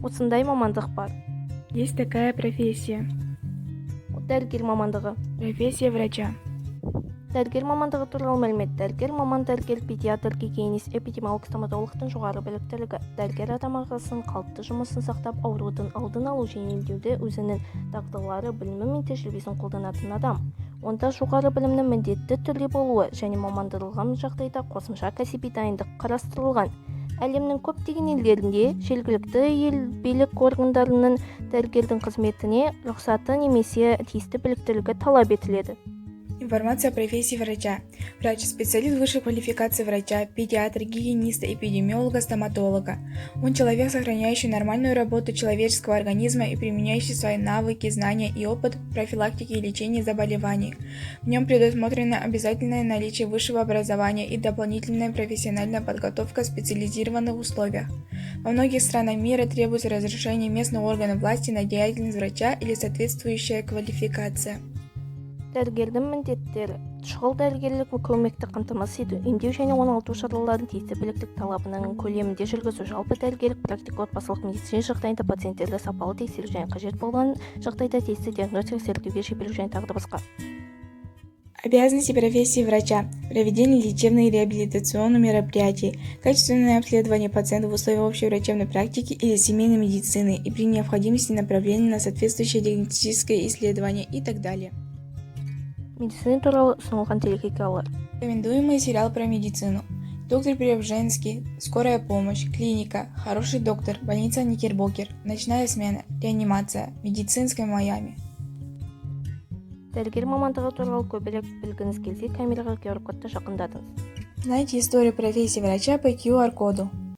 Осындай мамандық бар. Есть такая профессия. Дәрігер мамандығы. Профессия врача. Дәрігер мамандығы туралы мәлімет. Дәрігер маман, дәрігер, педиатр, гигиенист, эпидемиолог, стоматологтың жоғары біліктілігі. Дәрігер адам ағзасын қалыпты жұмысын сақтап, аурудың алдын алу және емдеуде өзінің дағдылары, білімі мен тәжірибесін қолданатын адам. Онда жоғары білімнің міндетті түрде болуы және мамандырылған жағдайда қосымша кәсіби дайындық қарастырылған. Әлемнің көптеген елдерінде жергілікті ел билік органдарының дәрігердің қызметіне рұқсаты немесе тиісті біліктілігі талап етіледі. Информация о профессии врача. Врач – специалист высшей квалификации врача, педиатра, гигиениста, эпидемиолога, стоматолога. Он человек, сохраняющий нормальную работу человеческого организма и применяющий свои навыки, знания и опыт в профилактике и лечении заболеваний. В нем предусмотрено обязательное наличие высшего образования и дополнительная профессиональная подготовка в специализированных условиях. Во многих странах мира требуется разрешение местных органов власти на деятельность врача или соответствующая квалификация. Дәрігердің міндеттері: шұғыл дәрігерлік көмекті қамтамасыз ету, емдеу және оңалту шараларын тиісті біліктілік талабының көлемінде жүргізу, жалпы дәрігерлік практика отбасылық медицина жағдайында пациенттерді сапалы тексеру және қажет болған жағдайда тиісті диагностикалық зерттеуге жіберу және тағы да басқа. Обязанности профессии врача: проведение лечебных и реабилитационных мероприятий, качественное обследование пациентов в условиях общей врачебной практики или семейной медицины и при необходимости направление на соответствующее диагностическое исследование и так далее. Медицина туралы ұсынылған телехикаялар. Рекомендуемый сериал про медицину: Доктор Преображенский, Скорая помощь, Клиника, Хороший доктор, Больница Никербокер, Ночная смена, Реанимация, Медицинская Майами. Дәрігер мамандығы туралы көбірек білгіңіз келсе, камераға QR-кодты жақындатыңыз. Знайте историю профессии врача по QR-коду.